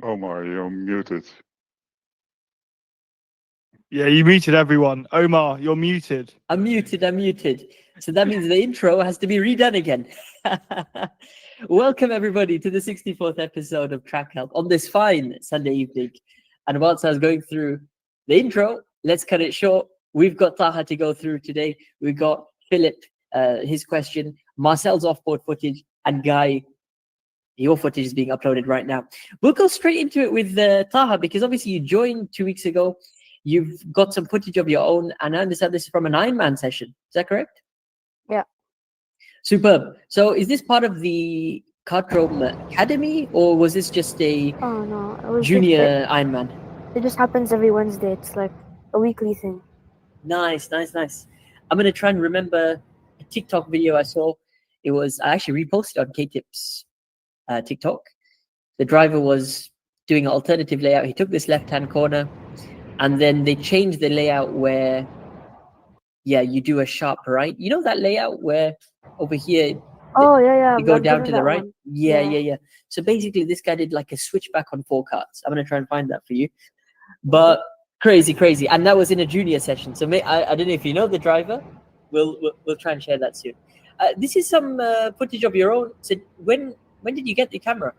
Omar, you're muted. Yeah, you muted everyone. Omar, you're muted. I'm muted. So that means the intro has to be redone again. Welcome, everybody, to the 64th episode of Track Help on this fine Sunday evening. And whilst I was going through the intro, let's cut it short. We've got Taha to go through today. We've got Philip, his question, Marcel's off-board footage, and Guy, your footage is being uploaded right now. We'll go straight into it with Taha, because obviously you joined 2 weeks ago. You've got some footage of your own, and I understand this is from an Ironman session. Is that correct? Yeah. Superb. So is this part of the Kartdrome Academy, or was this just a Oh no, it was junior Ironman? it just happens every Wednesday. It's like a weekly thing. Nice. I'm going to try and remember a TikTok video I saw. I actually reposted on KTips TikTok. The driver was doing an alternative layout. He took this left-hand corner, and then they changed the layout where, you do a sharp right. You know that layout where over here Oh yeah. you go I've down done to the that right? one. Yeah. So basically, this guy did like a switchback on 4 carts. I'm going to try and find that for you. But crazy. And that was in a junior session. So I don't know if you know the driver. We'll try and share that soon. This is some footage of your own. So when did you get the camera?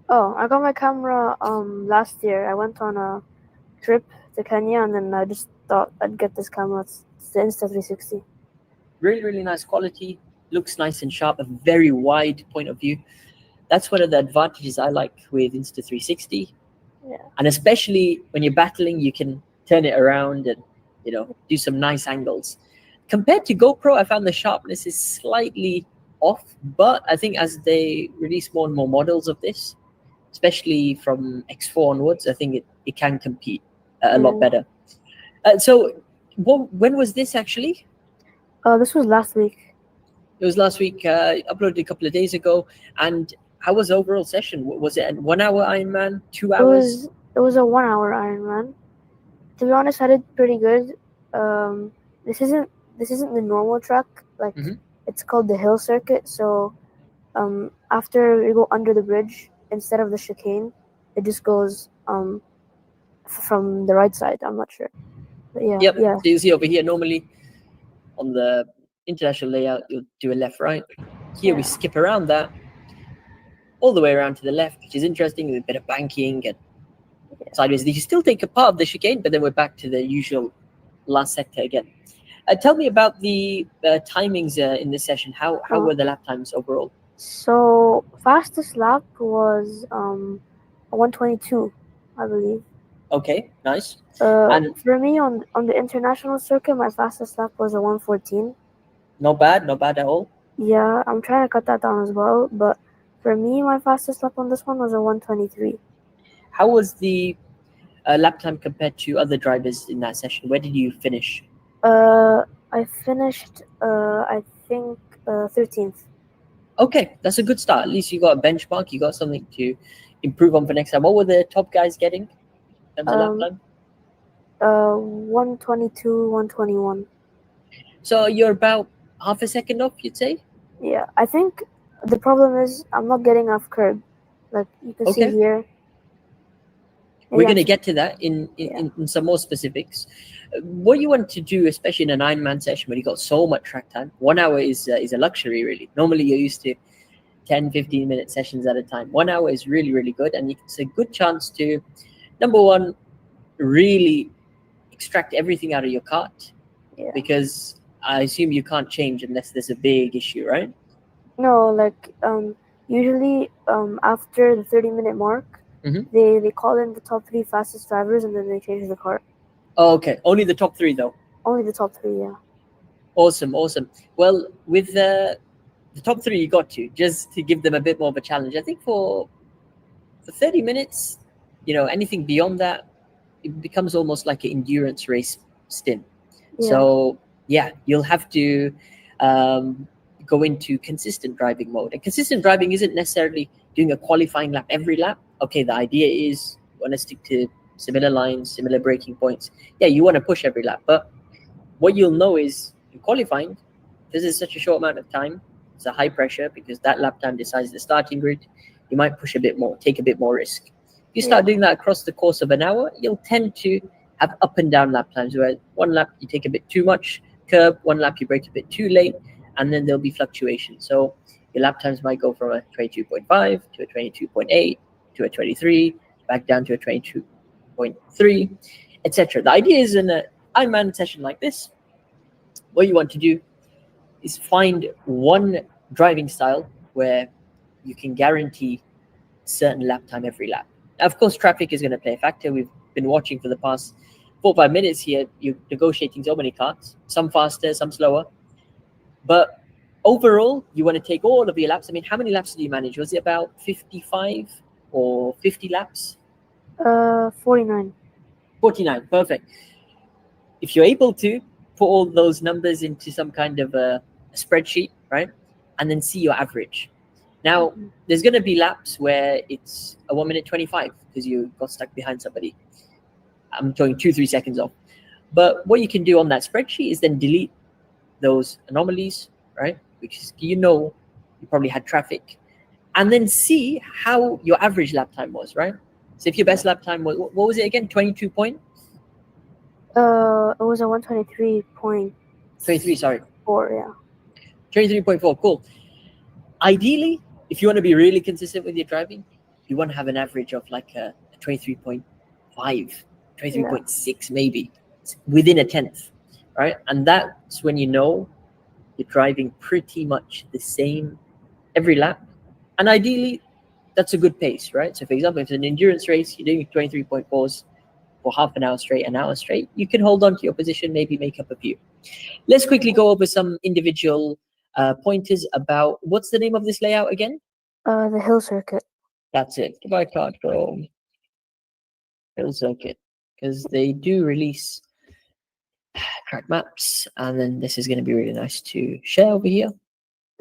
Oh, I got my camera last year. I went on a trip to Kenya, and then I just thought I'd get this camera. It's the Insta360. Really nice quality. Looks nice and sharp. A very wide point of view. That's one of the advantages I like with Insta360. Yeah. And especially when you're battling, you can turn it around and do some nice angles. Compared to GoPro, I found the sharpness is slightly off, but I think as they release more and more models of this, especially from X4 onwards, I think it can compete a lot better. So when was this actually? This was last week. It was last week. Uploaded a couple of days ago. And how was the overall session? Was it a 1 hour Ironman, 2 hours? It was a 1 hour Ironman. To be honest, I did pretty good. This isn't the normal track. Like it's called the hill circuit. So after you go under the bridge, instead of the chicane, it just goes from the right side. I'm not sure. But yeah. So you see over here, normally on the international layout, you'll do a left right. Here we skip around that all the way around to the left, which is interesting, with a bit of banking and sideways. You still take a part of the chicane, but then we're back to the usual last sector again. Tell me about the timings in this session. How were the lap times overall? So fastest lap was 122, I believe. Okay, nice. And for me on the international circuit, my fastest lap was a 114. Not bad at all. Yeah, I'm trying to cut that down as well, but for me, my fastest lap on this one was a 123. How was the lap time compared to other drivers in that session? Where did you finish? I finished, I think, 13th. Okay, that's a good start. At least you got a benchmark. You got something to improve on for next time. What were the top guys getting in the lap time? 122, 121. So you're about half a second off, you'd say? Yeah, I think the problem is I'm not getting off curb. Like you can see here. We're going to get to that in some more specifics. What you want to do, especially in an Ironman session where you got so much track time, 1 hour is a luxury, really. Normally you're used to 10, 15-minute sessions at a time. 1 hour is really good, and it's a good chance to, number one, really extract everything out of your cart, because I assume you can't change unless there's a big issue, right? No, like usually after the 30-minute mark, they call in the top 3 fastest drivers, and then they change the cart. Oh, okay. Only the top 3 though? Only the top 3, yeah. Awesome. Well, with the top 3 you got to, just to give them a bit more of a challenge. I think for 30 minutes, anything beyond that, it becomes almost like an endurance race stint. So you'll have to go into consistent driving mode. And consistent driving isn't necessarily doing a qualifying lap every lap. Okay, the idea is you want to stick to similar lines, similar braking points. Yeah, you want to push every lap. But what you'll know is in qualifying, this is such a short amount of time, it's a high pressure because that lap time decides the starting grid. You might push a bit more, take a bit more risk. You start doing that across the course of an hour, you'll tend to have up and down lap times, where one lap you take a bit too much curb, one lap you brake a bit too late, and then there'll be fluctuations. So your lap times might go from a 22.5 to a 22.8 to a 23, back down to a 22.3, etc. The idea is in an Ironman session like this, what you want to do is find one driving style where you can guarantee certain lap time every lap. Now, of course, traffic is going to play a factor. We've been watching for the past 4 or 5 minutes here. You're negotiating so many karts, some faster, some slower. But overall, you want to take all of your laps. I mean, how many laps did you manage? Was it about 55 or 50 laps? 49. 49, perfect. If you're able to put all those numbers into some kind of a spreadsheet, right? And then see your average. Now, there's going to be laps where it's a 1 minute 25 because you got stuck behind somebody. I'm talking 2-3 seconds off. But what you can do on that spreadsheet is then delete those anomalies, right? Because you probably had traffic, and then see how your average lap time was, right? So if your best lap time was, what was it again? 22 point? It was a 123.4. 23, sorry. Yeah. 23.4, cool. Ideally, if you want to be really consistent with your driving, you want to have an average of like a 23.5, 23.6 maybe. It's within a tenth, right? And that's when you know you're driving pretty much the same every lap. And ideally, that's a good pace, right? So for example, if it's an endurance race, you're doing 23.4s for half an hour straight, you can hold on to your position, maybe make up a few. Let's quickly go over some individual pointers about, what's the name of this layout again? The hill circuit. That's it. Goodbye, Kart Chrome. Hill circuit. Because they do release track maps, and then this is going to be really nice to share over here.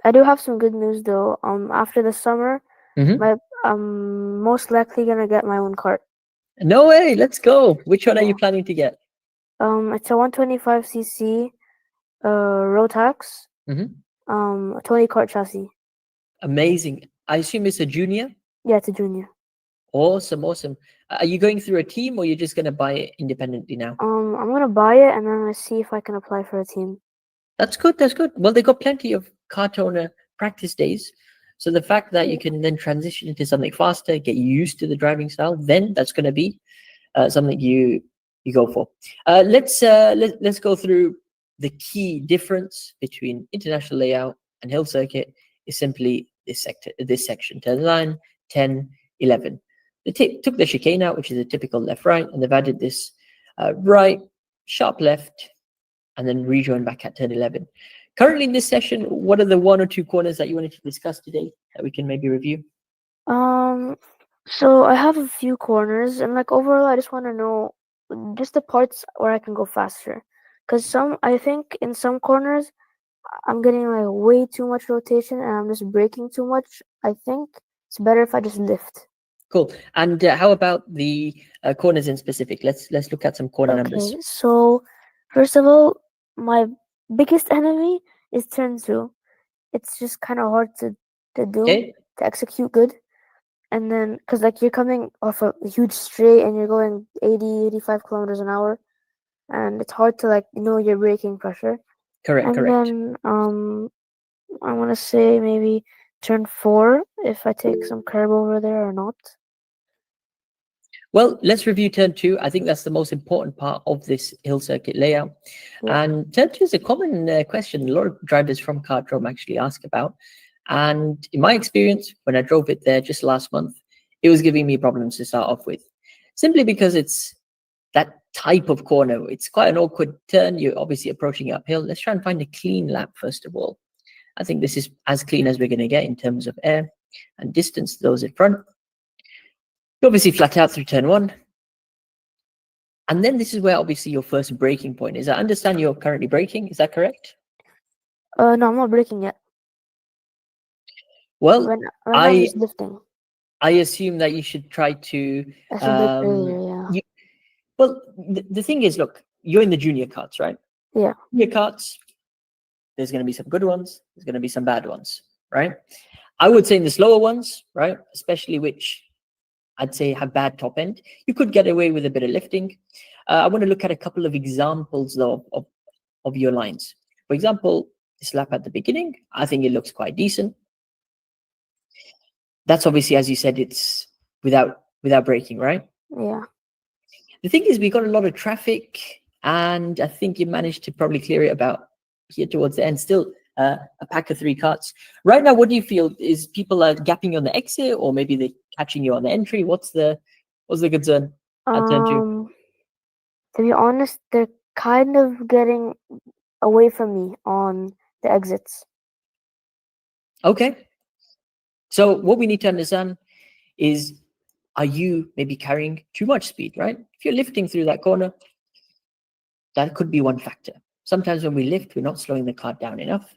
I do have some good news though. After the summer, I'm most likely gonna get my own kart. No way! Let's go. Which one are you planning to get? It's a 125cc Rotax. A 20 kart chassis. Amazing. I assume it's a junior? Yeah, it's a junior. Awesome. Are you going through a team, or you're just gonna buy it independently now? I'm gonna buy it and then I'm gonna see if I can apply for a team. That's good. Well, they got plenty of kart owner practice days. So the fact that you can then transition into something faster, get used to the driving style, then that's going to be something you go for. Let's go through the key difference between international layout and hill circuit. Is simply this section, turn 9, 10, 11. They took the chicane out, which is a typical left-right, and they've added this right, sharp left, and then rejoin back at turn 11. Currently in this session, what are the 1 or 2 corners that you wanted to discuss today that we can maybe review? So I have a few corners, and like overall, I just want to know just the parts where I can go faster. Because I think in some corners, I'm getting like way too much rotation, and I'm just braking too much. I think it's better if I just lift. Cool. And how about the corners in specific? Let's look at some corner numbers. So first of all, my biggest enemy is turn 2. It's just kind of hard to do, to execute good. And then, because like you're coming off a huge straight and you're going 80, 85 kilometers an hour, and it's hard to like know your braking pressure. Correct. Then I want to say maybe turn 4 if I take some curb over there or not. Well, let's review turn 2. I think that's the most important part of this hill circuit layout. Yeah. And turn 2 is a common question a lot of drivers from Kartdrome actually ask about. And in my experience, when I drove it there just last month, it was giving me problems to start off with. Simply because it's that type of corner. It's quite an awkward turn. You're obviously approaching uphill. Let's try and find a clean lap, first of all. I think this is as clean as we're going to get in terms of air and distance to those in front. You obviously flat out through turn 1. And then this is where obviously your first braking point is. I understand you're currently braking. Is that correct? No, I'm not braking yet. Well, I'm just lifting. I assume that you should try to... Well, the thing is, look, you're in the junior karts, right? Yeah. Junior karts, there's going to be some good ones. There's going to be some bad ones, right? I would say in the slower ones, right, especially which I'd say, have bad top end. You could get away with a bit of lifting. I want to look at a couple of examples though of your lines. For example, this lap at the beginning, I think it looks quite decent. That's obviously, as you said, it's without braking, right? Yeah. The thing is, we got a lot of traffic, and I think you managed to probably clear it about here towards the end. Still, a pack of 3 karts. Right now, what do you feel? Is people are gapping you on the exit, or maybe they're catching you on the entry? What's the concern at turn 2? To be honest, they're kind of getting away from me on the exits. Okay. So what we need to understand is, are you maybe carrying too much speed, right? If you're lifting through that corner, that could be one factor. Sometimes when we lift, we're not slowing the car down enough.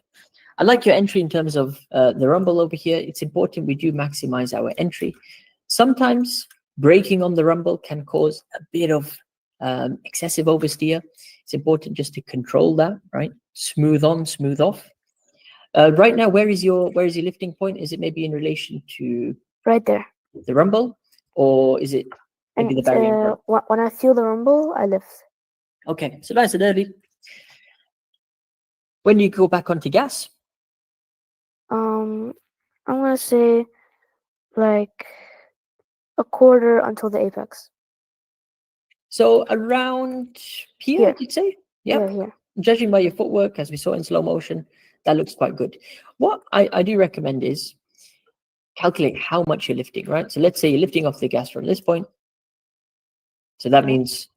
I like your entry in terms of the rumble over here. It's important we do maximize our entry. Sometimes braking on the rumble can cause a bit of excessive oversteer. It's important just to control that, right? Smooth on, smooth off. Right now, where is your lifting point? Is it maybe in relation to Right there. the rumble, or is it maybe the barrier? When I feel the rumble, I lift. Okay, so nice and early. When you go back onto gas? I'm gonna say like a quarter until the apex. So around here, you'd say? Yeah, Yeah. here. Judging by your footwork, as we saw in slow motion, that looks quite good. What I do recommend is calculate how much you're lifting, right? So let's say you're lifting off the gas from this point. So that means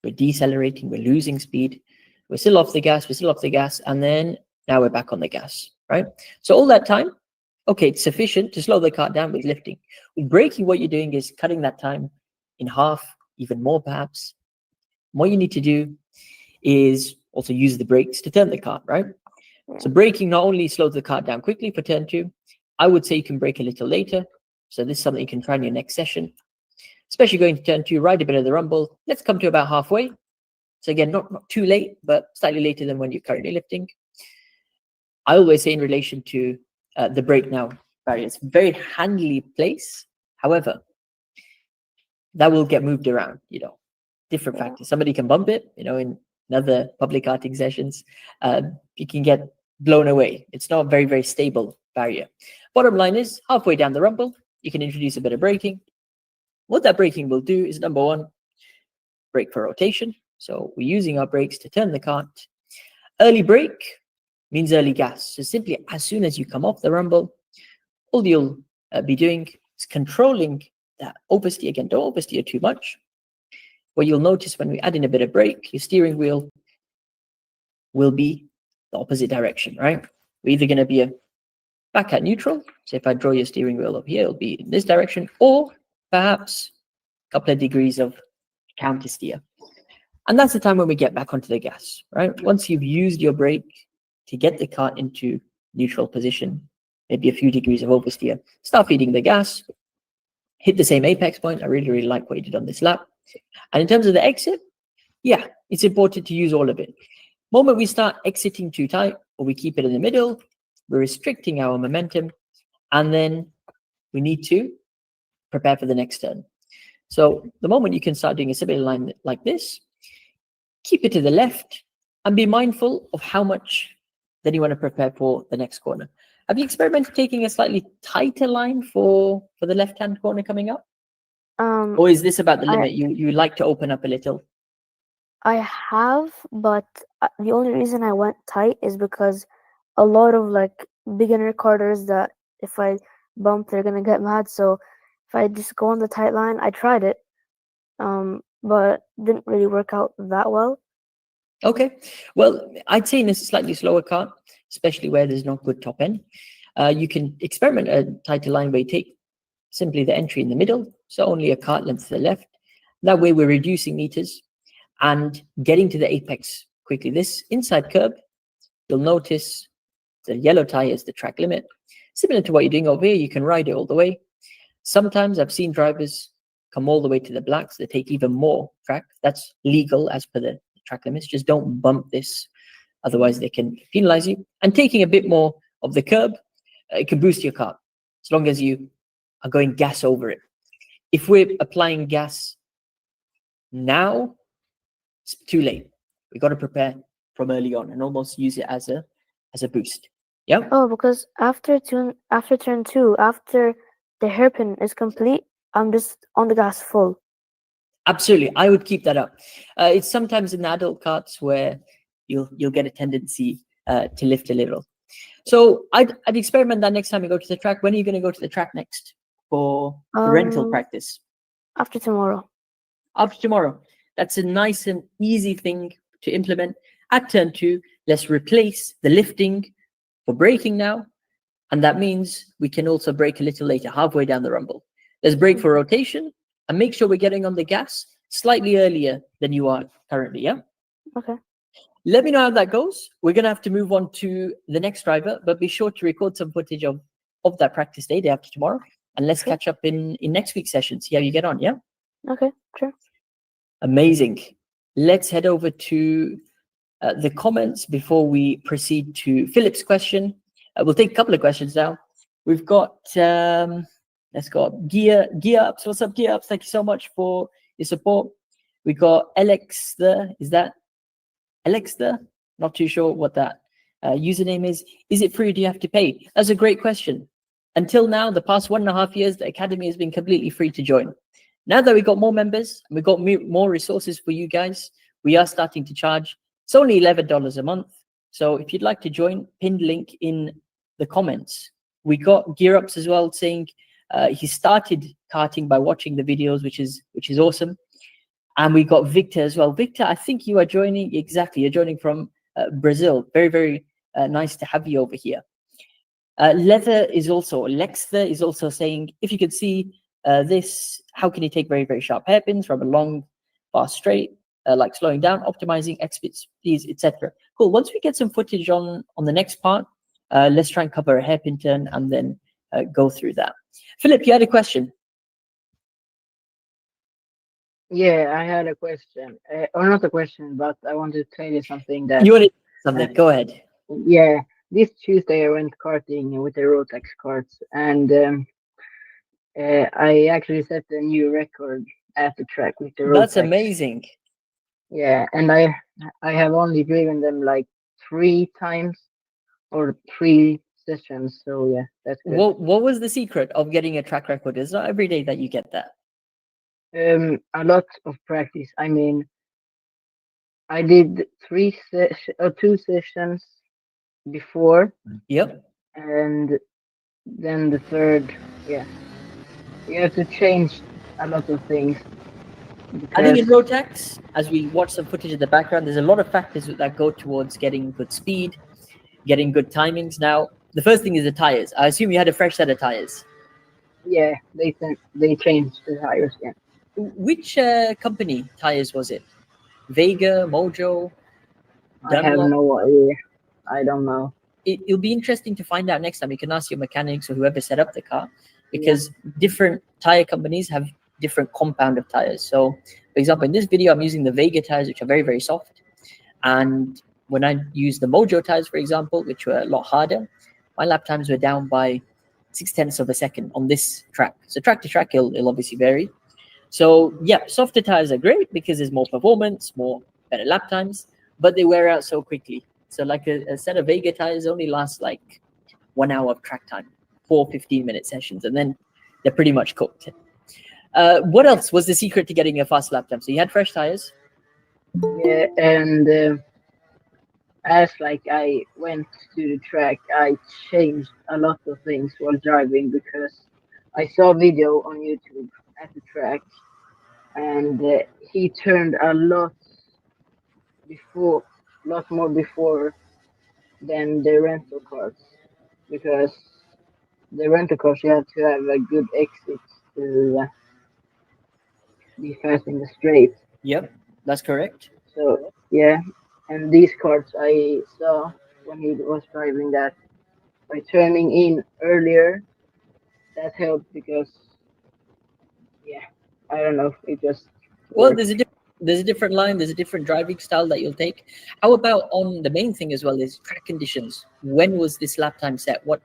we're decelerating, we're losing speed. We're still off the gas, and then now we're back on the gas, right? So all that time, okay, it's sufficient to slow the car down with lifting. With braking, what you're doing is cutting that time in half, even more perhaps. What you need to do is also use the brakes to turn the car, right? Yeah. So braking not only slows the car down quickly for turn 2, I would say you can brake a little later. So this is something you can try in your next session, especially going to turn 2, ride a bit of the rumble. Let's come to about halfway. So again, not too late, but slightly later than when you're currently lifting. I always say in relation to the brake now barrier, it's a very handily place. However, that will get moved around, different factors. Somebody can bump it, in other public karting sessions. You can get blown away. It's not a very, very stable barrier. Bottom line is, halfway down the rumble, you can introduce a bit of braking. What that braking will do is, number 1, brake for rotation. So we're using our brakes to turn the cart. Early brake means early gas. So simply, as soon as you come off the rumble, all you'll be doing is controlling that oversteer. Again, don't oversteer too much. What you'll notice when we add in a bit of brake, your steering wheel will be the opposite direction, right? We're either going to be back at neutral. So if I draw your steering wheel up here, it'll be in this direction, or perhaps a couple of degrees of counter steer. And that's the time when we get back onto the gas, right? Once you've used your brake to get the car into neutral position, maybe a few degrees of oversteer, start feeding the gas, hit the same apex point. I really, really like what you did on this lap. And in terms of the exit, yeah, it's important to use all of it. Moment we start exiting too tight, or we keep it in the middle, we're restricting our momentum, and then we need to prepare for the next turn. So the moment you can start doing a similar line like this, keep it to the left, and be mindful of how much then you want to prepare for the next corner. Have you experimented taking a slightly tighter line for the left-hand corner coming up? Or is this about the limit? You like to open up a little? I have, but the only reason I went tight is because a lot of like beginner karters that if I bump, they're gonna get mad. So if I just go on the tight line, I tried it, but didn't really work out that well. Okay, well, I'd say in a slightly slower car, especially where there's not good top end, you can experiment a tighter line where you take simply the entry in the middle, so only a kart length to the left. That way we're reducing meters and getting to the apex quickly. This inside curb, you'll notice the yellow tire is the track limit. Similar to what you're doing over here, you can ride it all the way. Sometimes I've seen drivers come all the way to the blacks. They take even more track. That's legal as per the track limits. Just don't bump this. Otherwise, they can penalize you. And taking a bit more of the curb, it can boost your car as long as you are going gas over it. If we're applying gas now, it's too late. We got to prepare from early on and almost use it as a boost. Yeah. Oh, because after turn 2, after the hairpin is complete, I'm just on the gas full. Absolutely, I would keep that up. It's sometimes in the adult karts where you'll get a tendency to lift a little. So I'd experiment that next time you go to the track. When are you going to go to the track next for rental practice? After tomorrow. After tomorrow. That's a nice and easy thing to implement. At turn 2, let's replace the lifting for braking now. And that means we can also brake a little later, halfway down the rumble. Let's brake for rotation and make sure we're getting on the gas slightly earlier than you are currently, yeah? Okay. Let me know how that goes. We're going to have to move on to the next driver, but be sure to record some footage of that practice day after tomorrow. And let's catch up in next week's session, see how you get on, yeah? Okay, sure. Amazing. Let's head over to the comments before we proceed to Philip's question. We'll take a couple of questions now. We've got, let's go up. Gear Ups. What's up, Gear Ups? Thank you so much for your support. We got Alex there. Is that Alex there? Not too sure what that username is. Is it free? Do you have to pay? That's a great question. Until now, the past 1.5 years, the Academy has been completely free to join. Now that we've got more members, and we've got more resources for you guys, we are starting to charge. It's only $11 a month. So if you'd like to join, pinned link in the comments. We got Gear Ups as well saying he started karting by watching the videos, which is awesome. And we got Victor as well. Victor, I think you are joining. Exactly, you're joining from Brazil. Very, very nice to have you over here. Lexther is also saying, if you could see this, how can you take very, very sharp hairpins from a long, fast straight, like slowing down, optimizing exit speeds, etc. Cool. Once we get some footage on the next part, let's try and cover a hairpin turn and then go through that. Philip, you had a question. Yeah, I had a question. Or not a question, but I wanted to tell you something that... You wanted something, go ahead. Yeah, this Tuesday I went karting with the Rotax karts, and I actually set a new record at the track with the Rotax. That's amazing. Yeah, and I have only driven them like 3 times or 3 sessions, so yeah, that's good. What was the secret of getting a track record? It's not every day that you get that. A lot of practice. I mean, I did 2 sessions before. Yep. And then the third, yeah, you have to change a lot of things. I think in Rotax, as we watch some footage in the background, there's a lot of factors that go towards getting good speed, getting good timings. Now, the first thing is the tires. I assume you had a fresh set of tires. Yeah, they changed the tires. Yeah. Which company tires was it? Vega, Mojo, Dunlop? I have no idea. I don't know. It'll be interesting to find out next time. You can ask your mechanics or whoever set up the car, because different tire companies have different compound of tires. So, for example, in this video, I'm using the Vega tires, which are very, very soft. And when I use the Mojo tires, for example, which were a lot harder, my lap times were down by 0.6 of a second on this track. So track to track, it'll obviously vary. So yeah, softer tires are great because there's more performance, better lap times, but they wear out so quickly. So like a set of Vega tires only lasts like 1 hour of track time, 4 15-minute sessions, and then they're pretty much cooked. What else was the secret to getting a fast lap time? So you had fresh tires? Yeah, and as like I went to the track, I changed a lot of things while driving because I saw a video on YouTube at the track, and he turned a lot more before than the rental cars, because the rental cars you have to have a good exit to be fast in the straight. Yep, that's correct. So yeah, and these cars I saw when he was driving that by turning in earlier, that helped because I don't know, it just worked. Well, there's a different line, there's a different driving style that you'll take. How about on the main thing as well is track conditions? When was this lap time set? What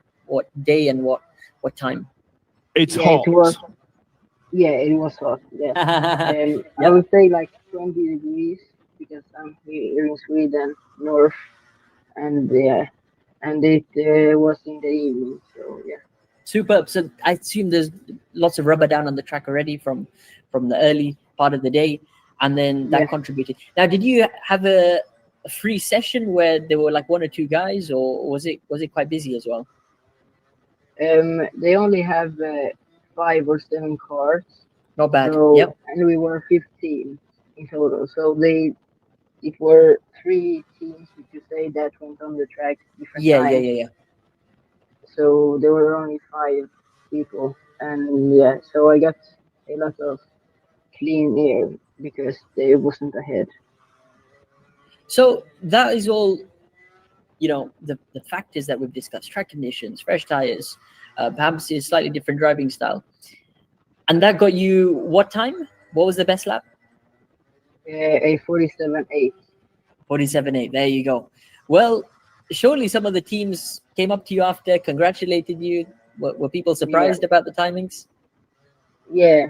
day and what time? It's hot. Yeah, it was hot. Yes, and I Yep. would say like 20 degrees because I'm here in Sweden, north, and yeah, and it was in the evening. So yeah, Superb. So I assume there's lots of rubber down on the track already from the early part of the day, and then that yeah. contributed. Now, did you have a free session where there were like one or two guys, or was it quite busy as well? They only have 5 or 7 cars. Not bad. So Yep. and we were 15 in total. So it were 3 teams, would you say, that went on the track different Yeah, yeah, times. yeah, yeah. So there were only 5 people, and yeah, so I got a lot of clean air because they wasn't ahead. So that is all. The factors that we've discussed: track conditions, fresh tires, perhaps a slightly different driving style, and that got you what time? What was the best lap? A 47.8. 47.8. There you go. Well, surely some of the teams came up to you after, congratulated you. Were people Yeah, surprised about the timings? yeah.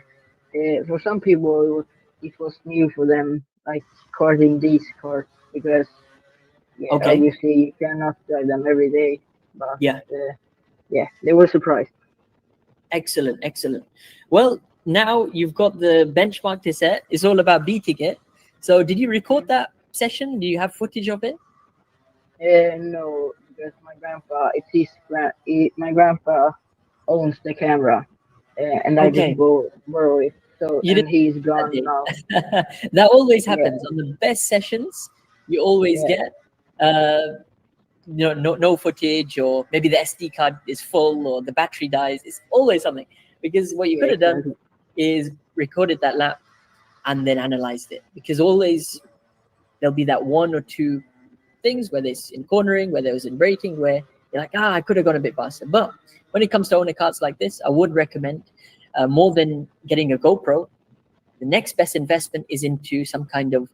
For some people, it was new for them, like karting these cars, because yeah, Okay. obviously you cannot drive them every day. But Yeah. yeah, they were surprised. Excellent. Excellent. Well, now you've got the benchmark to set. It's all about beating it. So, did you record that session? Do you have footage of it? No, because my grandpa, my grandpa owns the camera, and I just Okay. borrow it. So, You and didn't he's that gone day. now. That always Yeah, happens on the best sessions. You always yeah, get no footage, or maybe the SD card is full, or the battery dies. It's always something, because what you yeah, could have done exactly. is recorded that lap and then analyzed it, because always there'll be that one or two things, whether it's in cornering, whether it was in braking, where you're like, I could have gone a bit faster. But when it comes to owner carts like this, I would recommend, more than getting a GoPro, the next best investment is into some kind of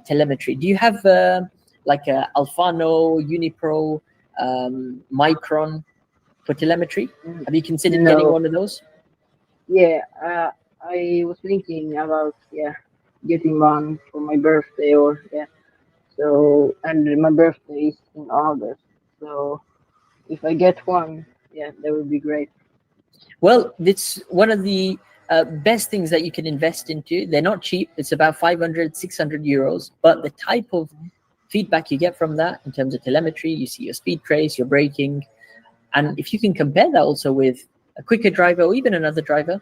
telemetry. Do you have like a Alfano, Unipro, Micron for telemetry? Mm, Have you considered getting No, one of those? yeah, I was thinking about getting one for my birthday, or yeah. So, and my birthday is in August. So if I get one, yeah, that would be great. Well, it's one of the best things that you can invest into. They're not cheap. It's about 500, 600 euros. But the type of feedback you get from that in terms of telemetry, you see your speed trace, your braking. And if you can compare that also with a quicker driver or even another driver,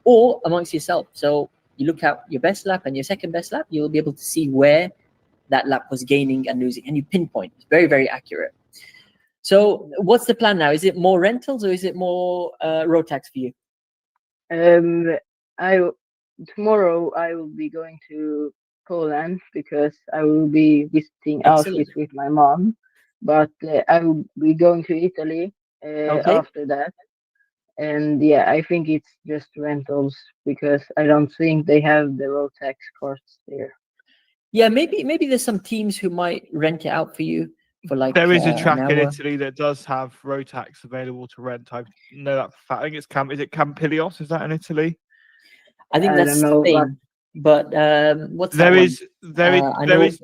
or amongst yourself. So you look at your best lap and your second best lap, you'll be able to see where that lap was gaining and losing. And you pinpoint. It's very, very accurate. So what's the plan now? Is it more rentals, or is it more road tax for you? Um, I tomorrow I will be going to Poland because I will be visiting Excellent. Auschwitz with my mom. But I will be going to Italy Okay. after that. And yeah, I think it's just rentals because I don't think they have the road tax costs there. Yeah, maybe there's some teams who might rent it out for you for like There is a an track in hour. Italy that does have road tax available to rent. I know that for a fact. I think it's Is it Campilios? Is that in Italy? I think I don't that's know, but Spain. But what's that There one? is there is I there know. is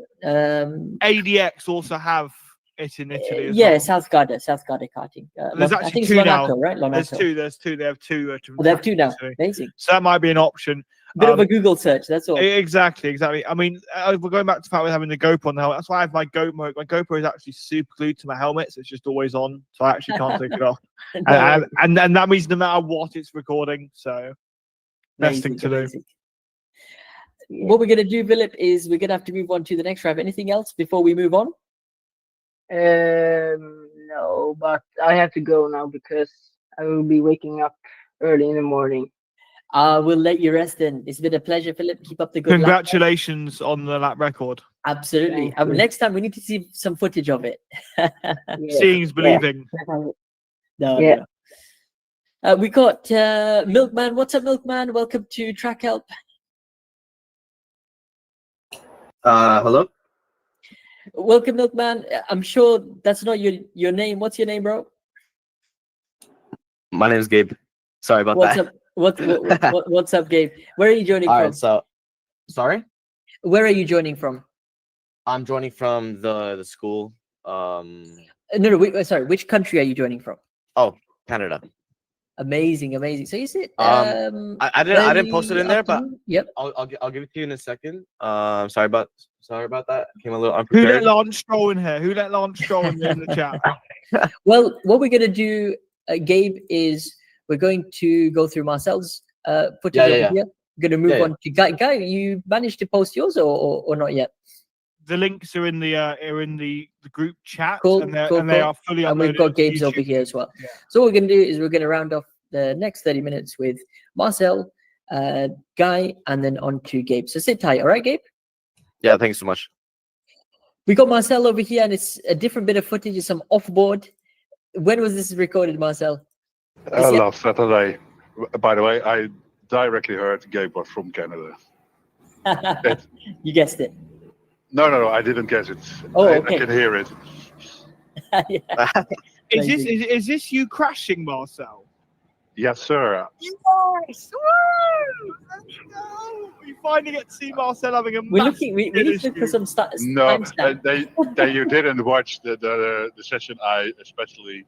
ADX also have it in Italy as Yeah, well. South Garda karting. There's I actually think it's two now. Lonato, right? There's Lonato. two. There's two. They have two different Oh, they have tracks two in now. Italy. Amazing. So that might be an option. Bit of a Google search. That's all. Exactly. I mean, we're going back to the fact with having the GoPro on the helmet. That's why I have my GoPro. My GoPro is actually super glued to my helmet, so it's just always on. So I actually can't take it off. No, And that means no matter what, it's recording. So best thing amazing, to do. amazing. yeah. What we're gonna do, Philip, is we're gonna have to move on to the next drive. Anything else before we move on? No, but I have to go now because I will be waking up early in the morning. We'll let you rest then. It's been a pleasure, Philip. Keep up the good luck. Congratulations on the lap record. Absolutely. Thank you. Next time we need to see some footage of it. Yeah, Seeing's yeah, believing. No, yeah. no. We got Milkman. What's up, Milkman? Welcome to Track Help. Hello. Welcome, Milkman. I'm sure that's not your name. What's your name, bro? My name is Gabe. Sorry about What's that. up? What's up, Gabe? Where are you joining All from? right, so sorry, Where are you joining from? I'm joining from the school. No, sorry. Which country are you joining from? Oh, Canada. Amazing, amazing. So is it I didn't post it in there, but yep. I'll give it to you in a second. Sorry about that. Came a little Who unprepared. let Lance Stroll in here? Who let Lance Stroll in the chat? Well, what we're gonna do, Gabe, is we're going to go through Marcel's footage over here. We're gonna move on to Guy. You managed to post yours or not yet? The links are in the group chat, Cool, and cool. they are fully uploaded. And we've got Gabe's YouTube. over here as well. Yeah. So what we're gonna do is we're gonna round off the next 30 minutes with Marcel, Guy, and then on to Gabe. So sit tight, all right, Gabe? Yeah, thanks so much. We got Marcel over here, and it's a different bit of footage. It's some off-board. When was this recorded, Marcel? Last Saturday. By the way, I directly heard Gabe was from Canada. You guessed it. No, I didn't guess it. Oh, I okay. can hear it. Yeah. Is this you crashing, Marcel? Yes, sir. Yes! Woo! Let's go! We finally get to see Marcel having a We're massive looking. We need to look for some No, timestamp. you didn't watch the session. I especially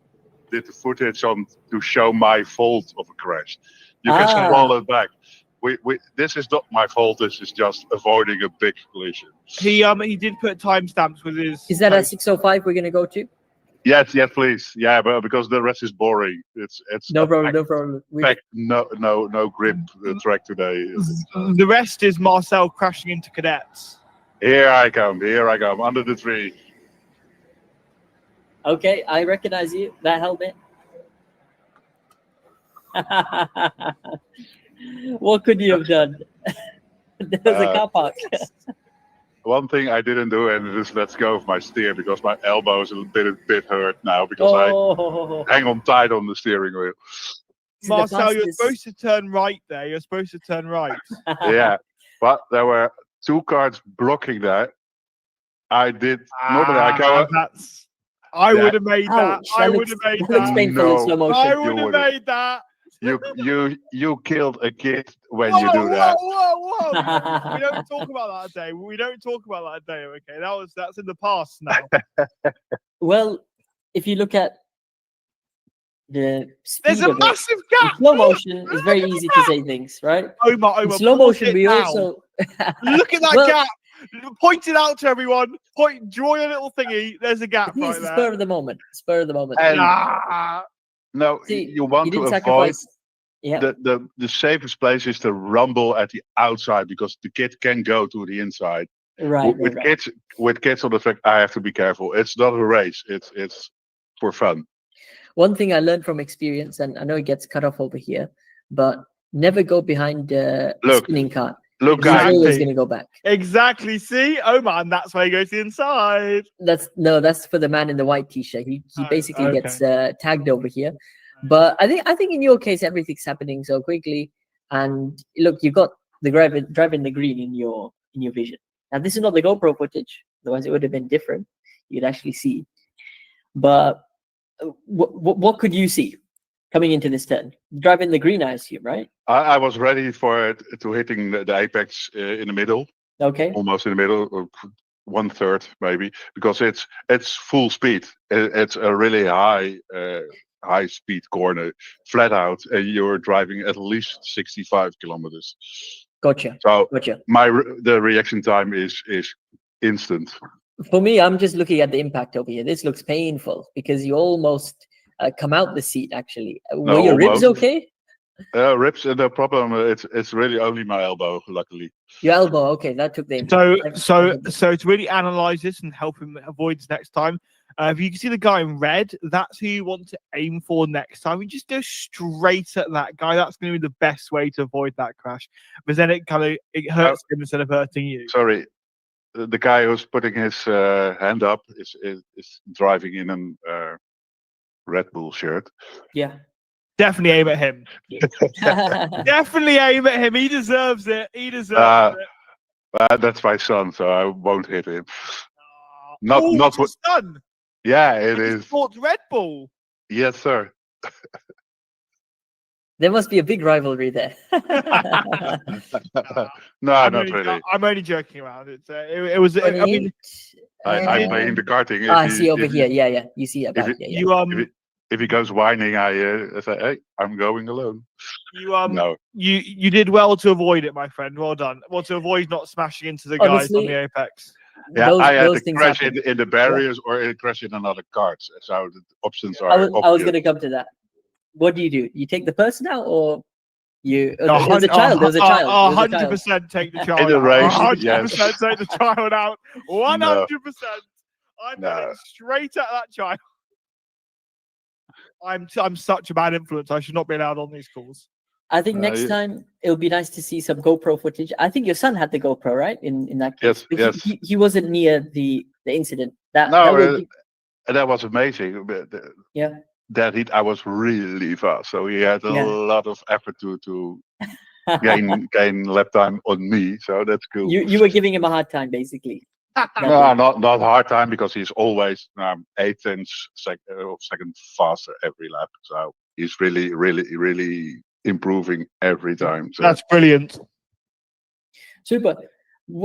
did the footage on to show my fault of a crash. You can scroll it back. This is not my fault. This is just avoiding a big collision. He did put timestamps with his. Is that at 6:05? We're gonna go to. Yes, please. Yeah, but because the rest is boring. It's No problem. No grip track today. The rest is Marcel crashing into cadets. Here I come under the tree. Okay, I recognize you. That helmet. What could you have done? There's a car park. One thing I didn't do, and it is let go of my steer because my elbow is a bit hurt now because I hang on tight on the steering wheel. Marcel, you're supposed to turn right there. You're supposed to turn right. Yeah, but there were two cars blocking that. I did. Normally I go. I would have made that. Ouch, I would have made that. Looks painful in slow motion. I would have made that. You killed a kid when you do that. Whoa. We don't talk about that today. We don't talk about that today. Okay, that's in the past now. Well, if you look at the speed there's a of massive it, gap. in slow motion, it's very easy to say things, right? Omar, in slow motion, we now. also look at that gap. Point it out to everyone. Draw your little thingy. There's a gap right there. Spur of the moment. And no, see, you want to avoid. Yeah. The safest place is to rumble at the outside because the kid can go to the inside. Right. With kids on the track, I have to be careful. It's not a race. It's for fun. One thing I learned from experience, and I know it gets cut off over here, but never go behind the spinning cart. Look, guys, always going to go back. Exactly. See, oh man, that's why he goes to the inside. That's for the man in the white t-shirt. He basically gets tagged over here. But I think in your case everything's happening so quickly, and look, you've got the driving the green in your vision. Now this is not the GoPro footage, otherwise it would have been different. You'd actually see. But what could you see coming into this turn? Driving the green, I assume, right? I was ready for it to hitting the apex in the middle. Okay. Almost in the middle, or 1/3 maybe, because it's full speed. It's a really high speed corner, flat out, and you're driving at least 65 kilometers. Gotcha. So gotcha. The reaction time is instant. For me, I'm just looking at the impact over here. This looks painful because you almost come out the seat. Actually, were your ribs okay? Ribs, no problem. It's really only my elbow, luckily. Your elbow, okay, that took the impact. So to really analyze this and help him avoid this next time, if you can see the guy in red, that's who you want to aim for next time. You just go straight at that guy. That's going to be the best way to avoid that crash. Because then it hurts him instead of hurting you. Sorry, the guy who's putting his hand up is driving in a Red Bull shirt. Yeah. Definitely aim at him. Definitely aim at him. He deserves it. it. That's my son, so I won't hit him. Not what son. Yeah, it is. Sports Red Bull. Yes, sir. There must be a big rivalry there. No, not really. I'm only joking around. It was. I mean, 28, I'm playing the karting. If I he, see over if here. he, Yeah. You see about if yeah. you if he goes whining, I say, hey, I'm going alone. No. you did well to avoid it, my friend. Well done. Well, to avoid not smashing into the guys on Honestly, the apex. Yeah, those I had those to things crash happen. in the barriers or it crash in another cart. So the options I are was obvious. going to come to that. What do? You take the person out, or you? No, There was a child. There was a child. There was a child. 100% take the In child the out. race, 100% yes. take the child out. 100%. No. I'm No. heading straight at that child. I'm such a bad influence. I should not be allowed on these calls. I think next time it would be nice to see some GoPro footage. I think your son had the GoPro, right? In that case, Yes. He wasn't near the incident. That was amazing. Yeah. I was really fast, so he had a Yeah. lot of effort to gain lap time on me. So that's cool. You were giving him a hard time, basically. No, not hard time because he's always 1/8 second faster every lap. So he's really improving every time. So. That's brilliant. Super.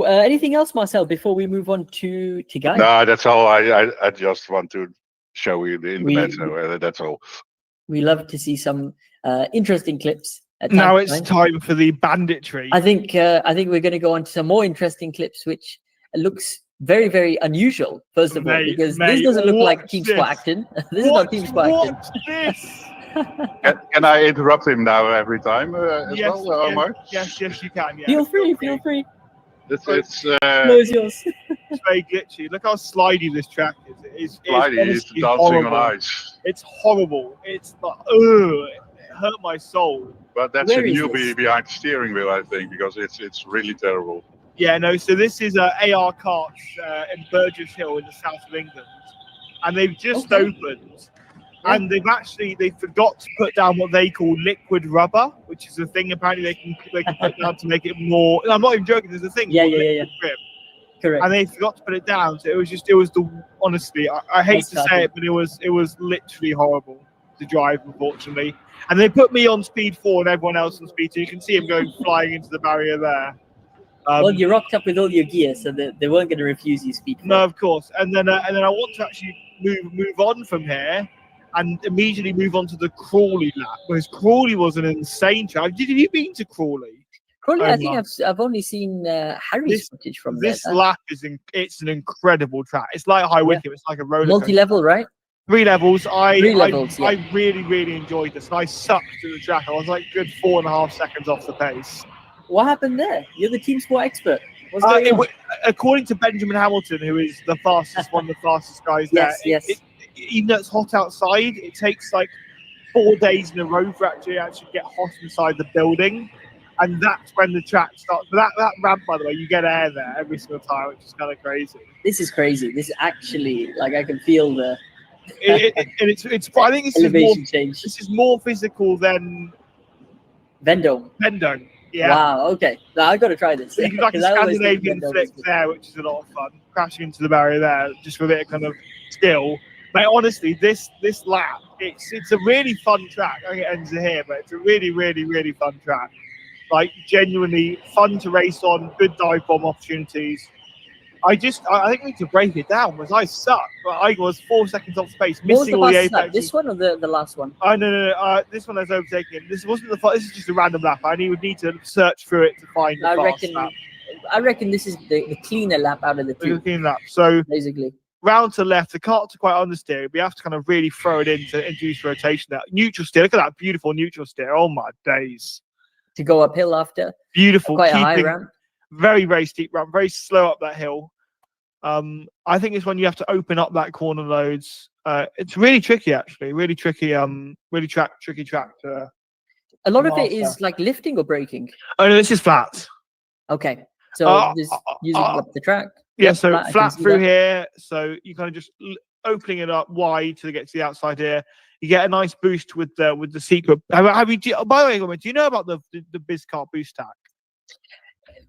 Anything else, Marcel, before we move on to Guy? No, that's all. I just want to show you the internet. So that's all. We love to see some interesting clips. Now it's time for the banditry. I think we're going to go on to some more interesting clips, which looks very, very unusual. First of all, because this doesn't look like Team Sport Action. This is not Team Sport Action. What's this? Can I interrupt him now every time as Yes, well, Omar? Yes, you can. Yeah. Feel free. It's Floor is yours. It's very glitchy. Look how slidey this track is. slidey. It's honestly dancing horrible. on ice. It's horrible. It's like, it hurt my soul. But that's Where a is newbie this? behind the steering wheel, I think, because it's really terrible. Yeah, no. So this is AR Karts in Burgess Hill in the south of England, and they've just opened. Yeah. And they forgot to put down what they call liquid rubber, which is a thing apparently they can put down to make it more. I'm not even joking. There's a thing. Yeah. Grip, Correct. and they forgot to put it down. So it was honestly, I hate to say it, but it was literally horrible to drive, unfortunately. And they put me on speed 4 and everyone else on speed 2. You can see him going flying into the barrier there. Well, you rocked up with all your gear, so they weren't going to refuse you speed 4. No, of course. And then I want to actually move on from here and immediately move on to the Crawley lap, because Crawley was an insane track. Have you been to Crawley? Crawley, I think I've only seen Harry's footage from this there. lap it's an incredible track. It's like High Wycombe. It's like a roller coaster. Multi-level, right? 3 levels. I really enjoyed this, and I sucked to the track. I was like good 4.5 seconds off the pace. What happened there? You're the Team Sport expert. What's going on? According to Benjamin Hamilton, who is the fastest, one of the fastest guys there. Yes. Even though it's hot outside, it takes like 4 days in a row for actually get hot inside the building, and that's when the track starts. But that ramp, by the way, you get air there every single time, which is kind of crazy. This is crazy. This is actually like I can feel the. It's. I think this is more physical than Vendome. Yeah. Wow. Okay. Now I got to try this. So you can like a Scandinavian flick there, which is a lot of fun. Crashing into the barrier there, just for a bit of kind of skill. But honestly, this lap, it's a really fun track. I think it ends here, but it's a really fun track. Like genuinely fun to race on. Good dive bomb opportunities. I think we need to break it down because I suck. But I was 4 seconds off space, missing all the apex. This one or the last one? Oh no. This one I was overtaking. This wasn't this is just a random lap. I would need to search through it to find the fast lap. I reckon this is the cleaner lap out of the two. The clean lap. So basically, round to left, the carts are quite understeer. We have to kind of really throw it in to induce rotation. That neutral steer. Look at that beautiful neutral steer. Oh my days! To go uphill after. Beautiful. Quite a high ramp. Very steep ramp. Very slow up that hill. I think it's when you have to open up that corner loads. It's really tricky, actually. Really tricky. Tricky track. A lot of it is like lifting or braking. Oh no, this is flat. Okay, so just using up the track. Yeah, so flat through here. So you kind of just opening it up wide to get to the outside here. You get a nice boost with the secret. By the way, do you know about the BizKart boost tack?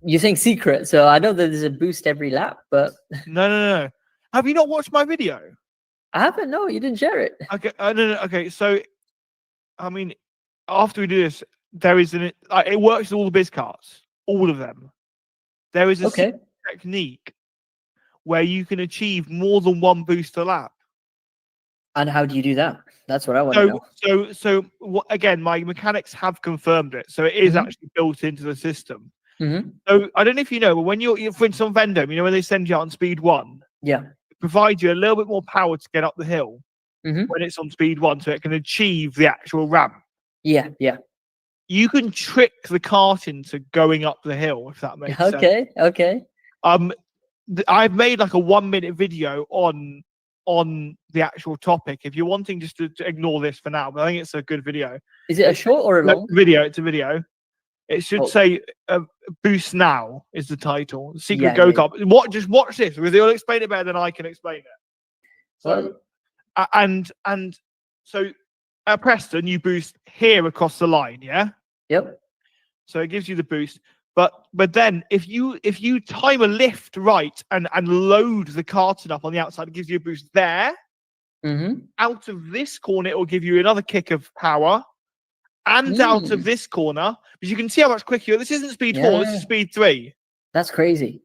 You think secret, so I know that there's a boost every lap, but no. Have you not watched my video? I haven't. No, you didn't share it. Okay, no. Okay, so I mean, after we do this, there is it works with all the biz carts, all of them. There is a Okay. technique where you can achieve more than one boost a lap. And how do you do that? That's what I want to know. So again, my mechanics have confirmed it. So it is actually built into the system. So I don't know if you know, but when you're for instance on Vendome, you know when they send you out on speed 1, Yeah. it provides you a little bit more power to get up the hill when it's on speed 1, so it can achieve the actual ramp. Yeah. You can trick the kart into going up the hill, if that makes sense. Okay. I've made like a 1-minute video on the actual topic. If you're wanting just to ignore this for now, but I think it's a good video. Is it a short or a long video? It's a video. It should say "Boost Now" is the title. Secret Go Kart. Just watch this because they'll explain it better than I can explain it. So, so at Preston, you boost here across the line, yeah. Yep. So it gives you the boost. But then if you time a lift right and load the kart up on the outside, it gives you a boost there. Out of this corner, it will give you another kick of power. And out of this corner, because you can see how much quicker this isn't speed 4, this is speed 3. That's crazy.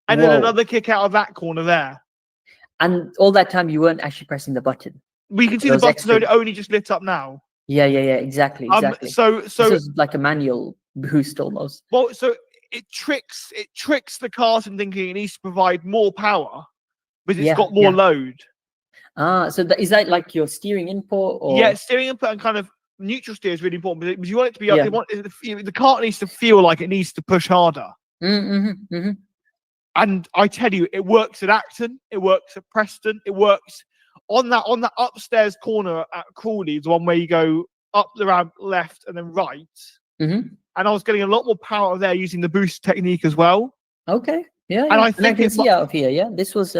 And then another kick out of that corner there. And all that time you weren't actually pressing the button. We can see the button only just lit up now. Yeah, exactly. So this is like a manual boost almost. Well, so it tricks the kart in thinking it needs to provide more power, but it's got more load. So is that like your steering input? Or? Yeah, steering input and kind of neutral steer is really important because you want it to be. The kart needs to feel like it needs to push harder. And I tell you, it works at Acton, it works at Preston, it works on that upstairs corner at Crawley, the one where you go up the ramp left and then right. And I was getting a lot more power there using the boost technique as well. Okay. Yeah. And I think I can see out of here. Yeah. This was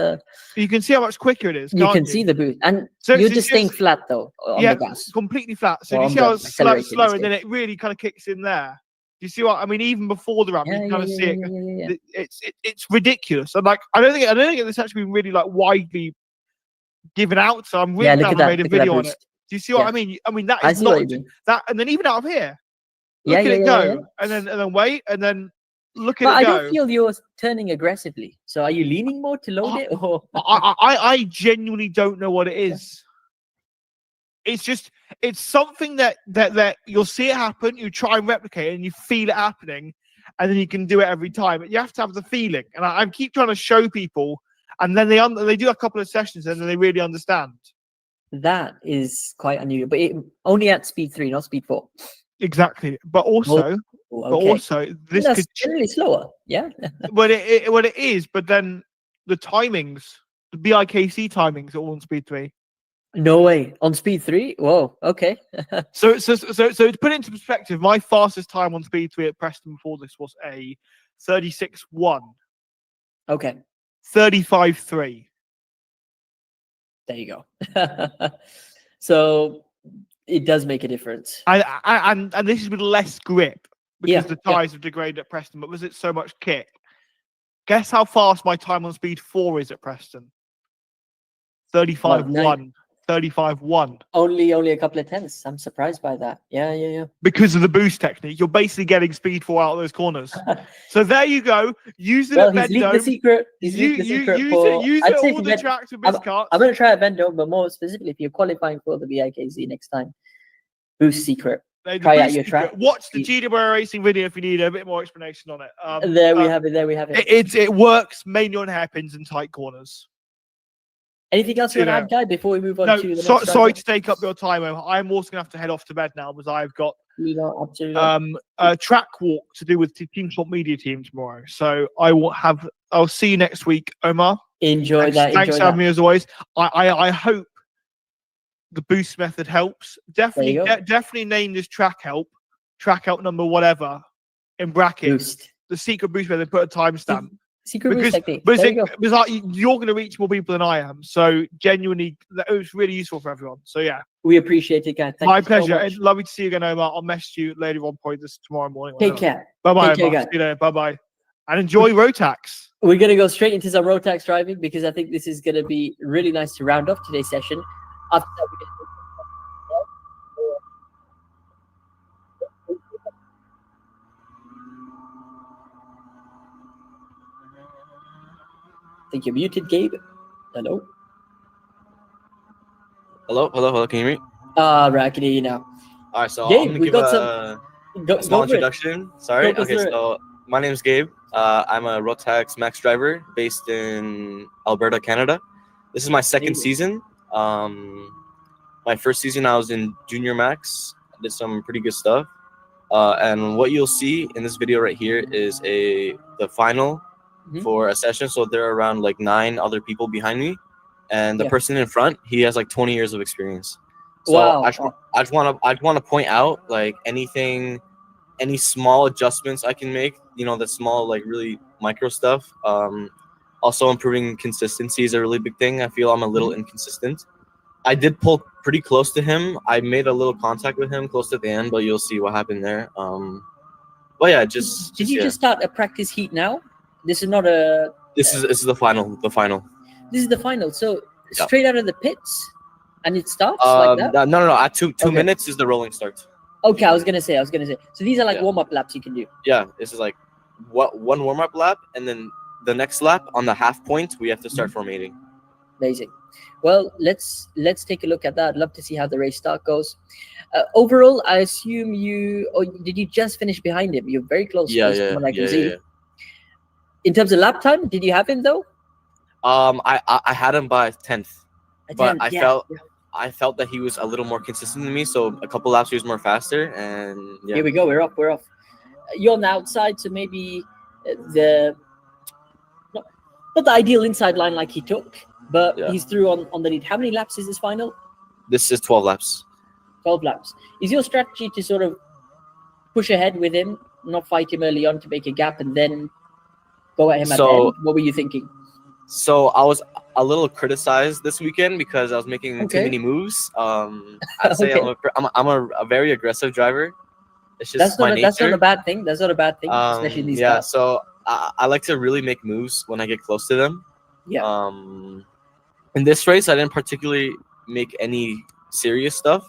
you can see how much quicker it is. You can see the boost. And so you're just staying flat though on the gas. Completely flat. So you see how it's slow and then it really kind of kicks in there. Do you see what I mean? Even before the ramp, you kind of see it. It's ridiculous. And like I don't think this actually been really like widely given out. So I'm really glad I made a video on it. Do you see what I mean? I mean that is not that, and then even out of here, look at it go, and then wait, and then look at it go. I don't feel you're turning aggressively. So are you leaning more to load it, or I genuinely don't know what it is. It's just something that you'll see it happen, you try and replicate it, and you feel it happening, and then you can do it every time. But you have to have the feeling, and I keep trying to show people, and then they do a couple of sessions, and then they really understand. That is quite unusual, but only at speed 3, not speed 4. Exactly, but also, this that's could generally slower. Yeah. Well, it is, but then the timings, the BIKC timings, are all on speed 3. No way. On speed 3? Whoa, okay. So to put it into perspective, my fastest time on speed 3 at Preston before this was a 36.1. Okay. 35.3. There you go. So it does make a difference. And this is with less grip because the tyres have degraded at Preston, but was it so much kick? Guess how fast my time on speed 4 is at Preston? 35.1. 35.1. Only a couple of tenths. I'm surprised by that. Yeah. Because of the boost technique, you're basically getting speed 4 out of those corners. So there you go. Use it at Vendome. He's leaked the secret. Use it all the tracks with karts. I'm going to try at Vendome, but more specifically, if you're qualifying for the BIKZ next time, boost secret. Try out your track. Watch the GWR Racing video if you need a bit more explanation on it. There we have it. It works mainly on hairpins and tight corners. Anything else you want to add, Guy, before we move on to the next sorry to take up your time. I'm also going to have to head off to bed now because I've got a track walk to do with Team Swap Media Team tomorrow. So I'll see you next week, Omar. Enjoy that. Thanks for having me as always. I hope the boost method helps. Definitely name this track help number whatever in brackets. Boost. The secret boost method, put a timestamp. Secret boost technique. Because you're going to reach more people than I am. So genuinely, it was really useful for everyone. So yeah, we appreciate it, guys. My pleasure. And lovely to see you again, Omar. I'll message you later on, probably tomorrow morning. Take care. Bye-bye. See you later. Bye-bye. And enjoy Rotax. We're going to go straight into some Rotax driving because I think this is going to be really nice to round off today's session. After that, we're going to think you're muted, Gabe. Hello. Hello. Can you hear me? Right, I can hear you now. All right, so Gabe, I'm gonna we give got a Go small for it. introduction. Sorry. Go Okay, through it. so my name's Gabe. I'm a Rotax Max driver based in Alberta, Canada. This is my second Amazing. season. My first season I was in Junior Max. I did some pretty good stuff. And what you'll see in this video right here is the final Mhm. for a session. So there are around like 9 other people behind me, and the Yeah. person in front, he has like 20 years of experience. So Wow. I just want to point out like any small adjustments I can make. You know, the small like really micro stuff. Also improving consistency is a really big thing. I feel I'm a little inconsistent. I did pull pretty close to him. I made a little contact with him close to the end, but you'll see what happened there. But yeah, Did you just start a practice heat now? This is not a. This is the final. The final. This is the final. So Yeah. straight out of the pits, and it starts like that. No. At two Okay. minutes is the rolling start. Okay, I was gonna say. So these are like Yeah. warm-up laps you can do. Yeah, this is like one warm up lap, and then the next lap on the half point we have to start formatting. Amazing. Well, let's take a look at that. I'd love to see how the race start goes. Overall, I assume did you just finish behind him? You're very close. based on what I can see. In terms of lap time, did you have him though? I had him by 10th, but Yeah. I felt that he was a little more consistent than me. So a couple laps he was more faster, and yeah. Here we go. We're off. You're on the outside, so maybe the not the ideal inside line like he took, but Yeah. he's through on the lead. How many laps is this final? This is 12 laps. 12 laps. Is your strategy to sort of push ahead with him, not fight him early on to make a gap, and then go at him at the end? What were you thinking? So I was a little criticized this weekend because I was making too many moves. I'd say I'm a very aggressive driver. It's just my nature. That's not a bad thing. That's not a bad thing, especially in these cars. So I like to really make moves when I get close to them. Yeah. In this race, I didn't particularly make any serious stuff,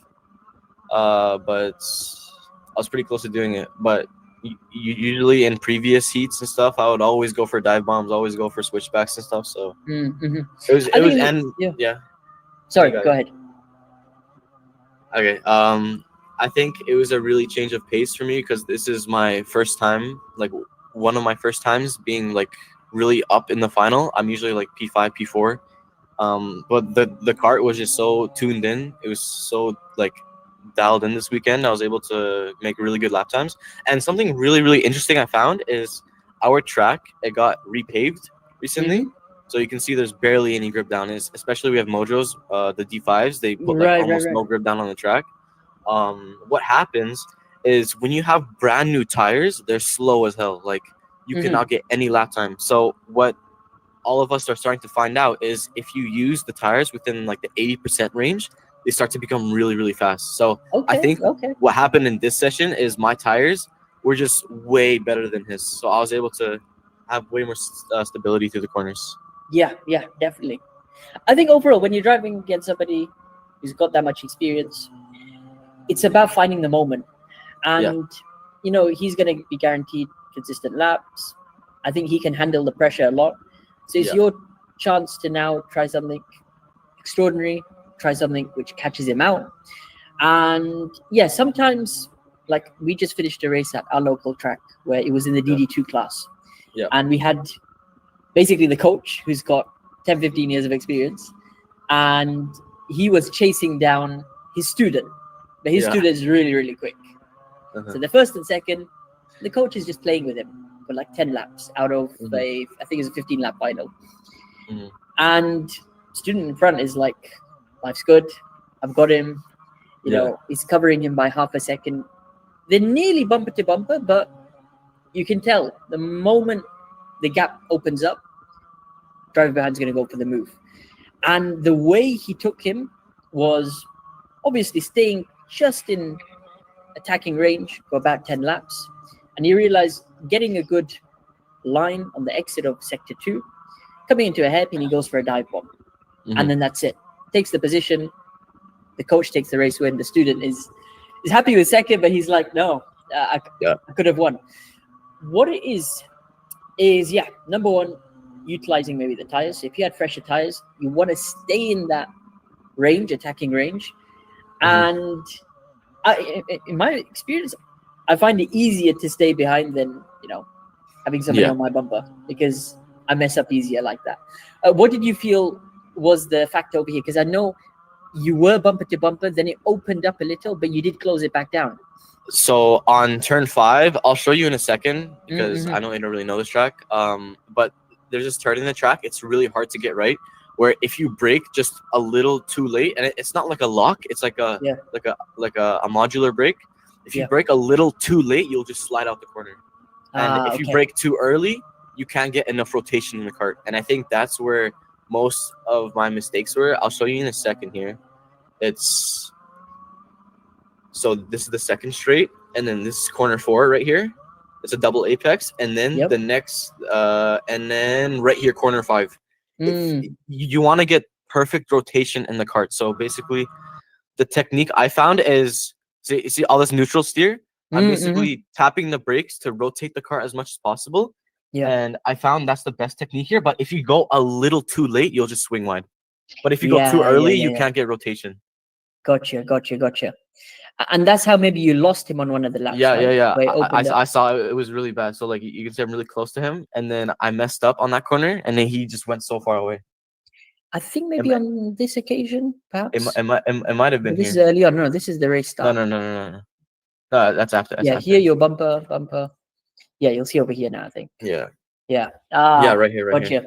but I was pretty close to doing it. But usually in previous heats and stuff, I would always go for dive bombs, always go for switchbacks and stuff. So yeah. Sorry, go ahead. Okay. I think it was a really change of pace for me because this is my first time, like one of my first times being like really up in the final. I'm usually like P5, P4. But the kart was just so tuned in. It was so like dialed in this weekend. I was able to make really good lap times. And something really, really interesting I found is our track, it got repaved recently. So you can see there's barely any grip down. Especially we have Mojos, the D5s, they put like almost no grip down on the track. What happens is when you have brand new tires, they're slow as hell. Like you cannot get any lap time. So what all of us are starting to find out is if you use the tires within like the 80% range, they start to become really, really fast. So I think what happened in this session is my tires were just way better than his. So I was able to have way more stability through the corners. Yeah, definitely. I think overall, when you're driving against somebody who's got that much experience, it's about finding the moment. And, he's going to be guaranteed consistent laps. I think he can handle the pressure a lot. So it's your chance to now try something extraordinary, try something which catches him out. And sometimes, like we just finished a race at our local track where it was in the DD2 class. Yeah. And we had basically the coach who's got 10, 15 years of experience. And he was chasing down his student. But his student is really, really quick. So the first and second, the coach is just playing with him for like 10 laps out of I think it's a 15 lap final. And student in front is like, life's good. I've got him. You know, he's covering him by half a second. They're nearly bumper to bumper, but you can tell the moment the gap opens up, driver behind's going to go for the move. And the way he took him was obviously staying just in attacking range for about 10 laps. And you realize getting a good line on the exit of sector 2, coming into a hairpin, he goes for a dive bomb. And then that's it. Takes the position. The coach takes the race win. The student is happy with second, but he's like, no, I could have won. What it is number one, utilizing maybe the tires. So if you had fresher tires, you want to stay in that range, attacking range. And in my experience, I find it easier to stay behind than having somebody on my bumper, because I mess up easier like that. What did you feel was the factor over here? Because I know you were bumper to bumper, then it opened up a little, but you did close it back down. So on turn 5, I'll show you in a second, because I know you don't really know this track. But there's this turn in the track. It's really hard to get right, where if you brake just a little too late, and it's not like a lock, it's like a modular brake. If you brake a little too late, you'll just slide out the corner. And if you brake too early, you can't get enough rotation in the kart. And I think that's where most of my mistakes were. I'll show you in a second here. So this is the second straight, and then this is corner 4 right here. It's a double apex, and then the next, and then right here, corner 5. You want to get perfect rotation in the kart. So basically, the technique I found is, see all this neutral steer? I'm basically tapping the brakes to rotate the kart as much as possible. And I found that's the best technique here. But if you go a little too late, you'll just swing wide. But if you go too early, you can't get rotation. Gotcha. And that's how maybe you lost him on one of the laps. Yeah. I saw it was really bad. So like you can see I'm really close to him, and then I messed up on that corner, and then he just went so far away. I think maybe on this occasion, perhaps. It might have been. This is early on. No, this is the race start. No. That's after. Here your bumper. Yeah, you'll see over here now, I think. Yeah. Right here.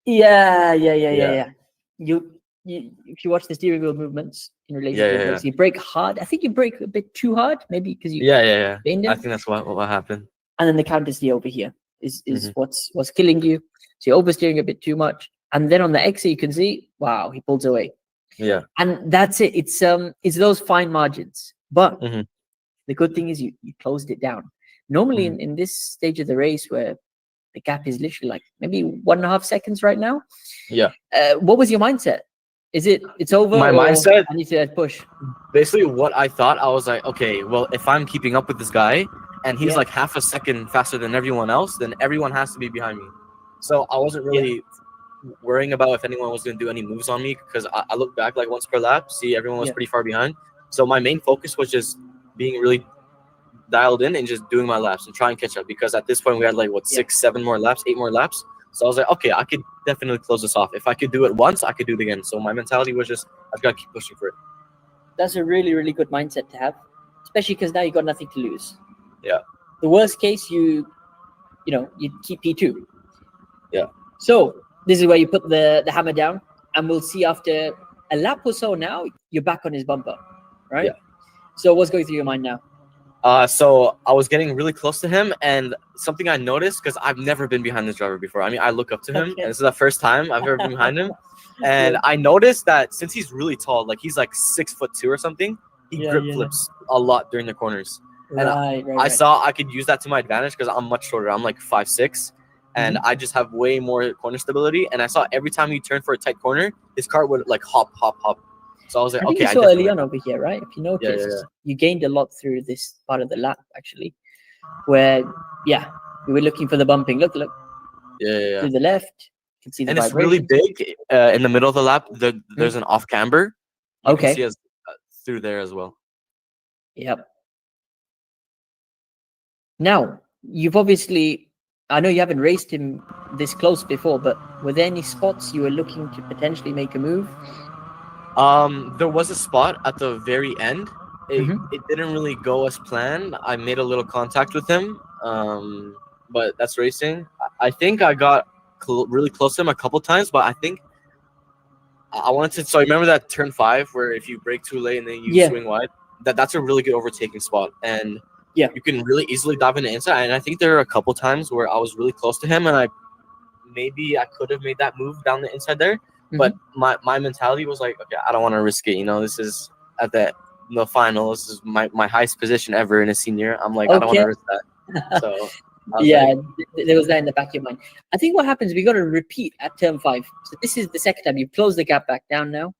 Yeah. You if you watch the steering wheel movements in relation to this, you brake hard. I think you brake a bit too hard, maybe because you I think that's what happened. And then the counter steer over here is what's killing you. So you're oversteering a bit too much. And then on the exit you can see, wow, he pulls away. Yeah. And that's it. It's those fine margins. But the good thing is you closed it down. Normally in this stage of the race where the gap is literally like maybe 1.5 seconds right now. Yeah. What was your mindset? Is it's over? My mindset, I need to push. Basically, what I thought, I was like, okay, well, if I'm keeping up with this guy and he's like half a second faster than everyone else, then everyone has to be behind me. So I wasn't really worrying about if anyone was going to do any moves on me, because I looked back like once per lap, see everyone was pretty far behind. So my main focus was just being really dialed in and just doing my laps and try and catch up, because at this point we had like 6, 7 more laps, 8 more laps. So I was like, okay, I could definitely close this off. If I could do it once, I could do it again. So my mentality was just, I've got to keep pushing for it. That's a really, really good mindset to have, especially because now you got nothing to lose. Yeah. The worst case, you keep P2. Yeah. So this is where you put the hammer down, and we'll see after a lap or so now, you're back on his bumper, right? Yeah. So what's going through your mind now? So I was getting really close to him, and something I noticed, because I've never been behind this driver before. I mean, I look up to him, and this is the first time I've ever been behind him. And I noticed that since he's really tall, like he's like 6'2" or something, he grip flips a lot during the corners. And I saw I could use that to my advantage, because I'm much shorter. I'm like 5'6", and I just have way more corner stability. And I saw every time he turned for a tight corner, his car would like hop. So I was like, I think okay. you saw early on over here, right? If you noticed, you gained a lot through this part of the lap, actually, where we were looking for the bumping. Look. Yeah. To the left, you can see the it's really big in the middle of the lap. There's an off camber. You can see us through there as well. Yep. Now you've obviously, I know you haven't raced him this close before, but were there any spots you were looking to potentially make a move? There was a spot at the very end. It didn't really go as planned. I made a little contact with him, but that's racing. I think I got really close to him a couple times, but I think I wanted to. So I remember that turn 5 where if you brake too late and then you swing wide, that's a really good overtaking spot, and you can really easily dive into inside. And I think there are a couple times where I was really close to him, and I could have made that move down the inside there. But my mentality was like, okay, I don't want to risk it. This is at the final. This is my highest position ever in a senior. I'm like, I don't want to risk that. So there was that in the back of your mind. I think what happens, we got to repeat at turn 5. So this is the second time you've closed the gap back down now,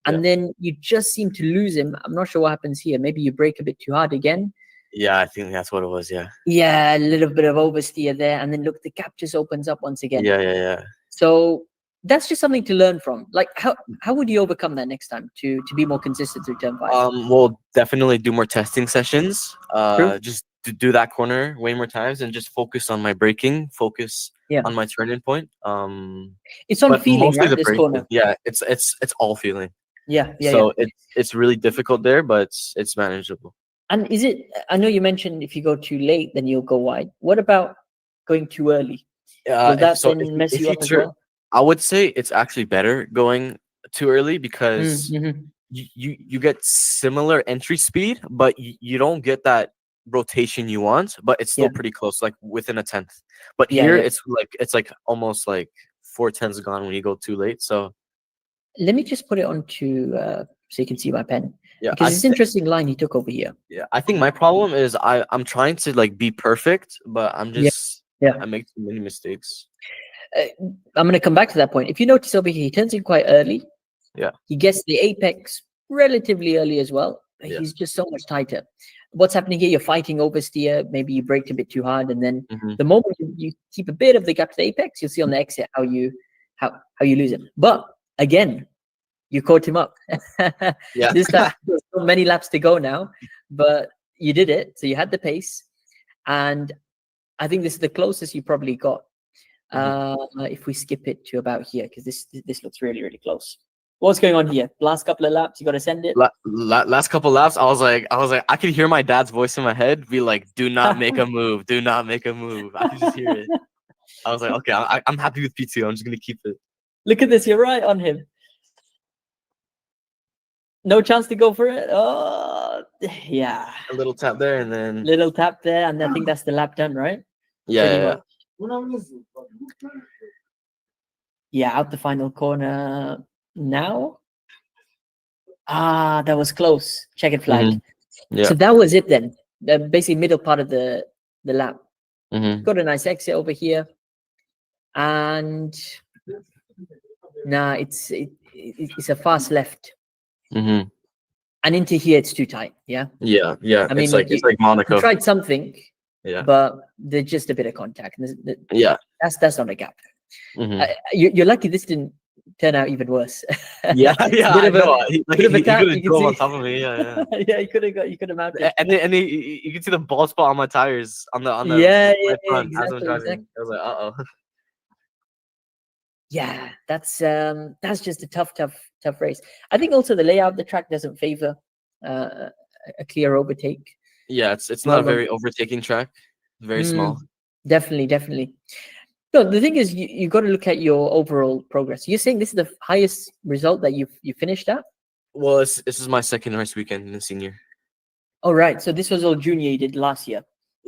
and then you just seem to lose him. I'm not sure what happens here. Maybe you brake a bit too hard again. Yeah, I think that's what it was. Yeah. Yeah, a little bit of oversteer there, and then look, the gap just opens up once again. Yeah. So that's just something to learn from. Like, how would you overcome that next time to be more consistent through turn 5? We'll definitely do more testing sessions. True. Just to do that corner way more times and just focus on my braking, focus Yeah. on my turn-in point. It's on But feeling, mostly right? the This braking. corner. Yeah, it's all feeling. Yeah. So it's really difficult there, but it's manageable. And is it? I know you mentioned if you go too late, then you'll go wide. What about going too early? Will that then mess you up as well? I would say it's actually better going too early because Mm-hmm. you get similar entry speed, but you don't get that rotation you want, but it's still pretty close, like within a tenth. But here it's like almost like 4/10 gone when you go too late. So let me just put it onto so you can see my pen. Yeah, because it's an interesting line he took over here. Yeah, I think my problem is I'm trying to like be perfect, but I'm just I make too many mistakes. I'm going to come back to that point. If you notice over here, he turns in quite early. Yeah. He gets the apex relatively early as well. But he's just so much tighter. What's happening here? You're fighting oversteer. Maybe you braked a bit too hard, and then the moment you keep a bit of the gap to the apex, you'll see on the exit how you lose it. But again, you caught him up. This time, there's so many laps to go now, but you did it. So you had the pace, and I think this is the closest you probably got. If we skip it to about here, because this looks really, really close. What's going on here? Last couple of laps, you got to send it. Last couple of laps, I was like, I could hear my dad's voice in my head be like, "Do not make a move. Do not make a move." I could just hear it. I was like, okay, I'm happy with P2. I'm just gonna keep it. Look at this. You're right on him. No chance to go for it. Oh, yeah. A little tap there, and then little tap there, and I think that's the lap done, right? Yeah. Yeah, out the final corner now. That was close. Checkered flag. Yeah. So that was it then. The basically middle part of the lap. Mm-hmm. Got a nice exit over here, and it's a fast left. Mm-hmm. And into here, it's too tight. Yeah. Yeah. I mean, it's like Monaco. You tried something. Yeah. But there's just a bit of contact. Yeah. That's not a gap. Mm-hmm. You're lucky this didn't turn out even worse. Yeah. I know. He could have drove on top of me. Yeah. Yeah, you could have mounted. And you can see the bald spot on my tires on the front exactly, as I'm driving. exactly. I was like, uh-oh. Yeah, that's just a tough race. I think also the layout of the track doesn't favor a clear overtake. Yeah, it's not a very overtaking track. Very small. Definitely. No, the thing is, you got to look at your overall progress. You're saying this is the highest result that you finished at? Well, this is my second race weekend in the senior. Oh, right. So this was all junior you did last year.